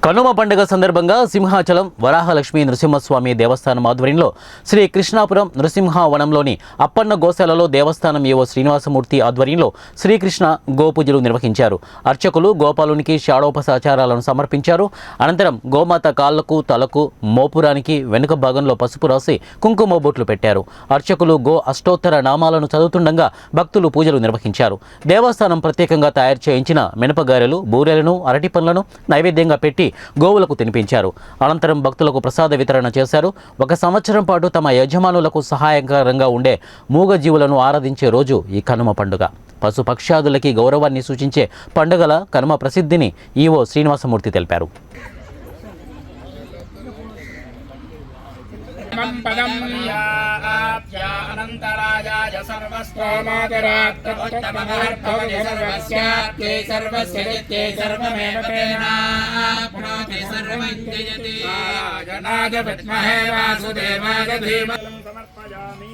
కనుమ పండుగ సందర్భంగా సింహాచలం వరాహలక్ష్మీ నృసింహస్వామి దేవస్థానం ఆధ్వర్యంలో శ్రీ కృష్ణాపురం నృసింహవనంలోని అప్పన్న గోశాలలో దేవస్థానం ఏవో శ్రీనివాసమూర్తి ఆధ్వర్యంలో శ్రీకృష్ణ గోపూజలు నిర్వహించారు. అర్చకులు గోపాలునికి షాడోపచారాలను సమర్పించారు. అనంతరం గోమాత కాళ్లకు, తలకు, మోపురానికి వెనుక భాగంలో పసుపు రాసి కుంకుమ బొట్లు పెట్టారు. అర్చకులు గో అష్టోత్తర నామాలను చదువుతుండగా భక్తులు పూజలు నిర్వహించారు. దేవస్థానం ప్రత్యేకంగా తయారు చేయించిన మినపగారెలు, బూరెలను, అరటి పండ్లను నైవేద్యంగా పెట్టి గోవులకు తినిపించారు. అనంతరం భక్తులకు ప్రసాద వితరణ చేశారు. 1 సంవత్సరం పాటు తమ యజమానులకు సహాయకరంగా ఉండే మూగజీవులను ఆరాధించే రోజు ఈ కనుమ పండుగ. పశుపక్ష్యాదులకి గౌరవాన్ని సూచించే పండుగల కనుమ ప్రసిద్ధిని ఈవో శ్రీనివాసమూర్తి తెలిపారు. పదం అనంతరాజాయ సర్వస్తోమాదరాత్తమహర్భవతి సర్వస్యాప్తే సర్వస్య నిత్యే సర్వమేవ తేనాప్నోతి సర్వమిత్యయతి జనాయ విద్మహే వాసుదేవాయ ధీమహి సమర్పయామి.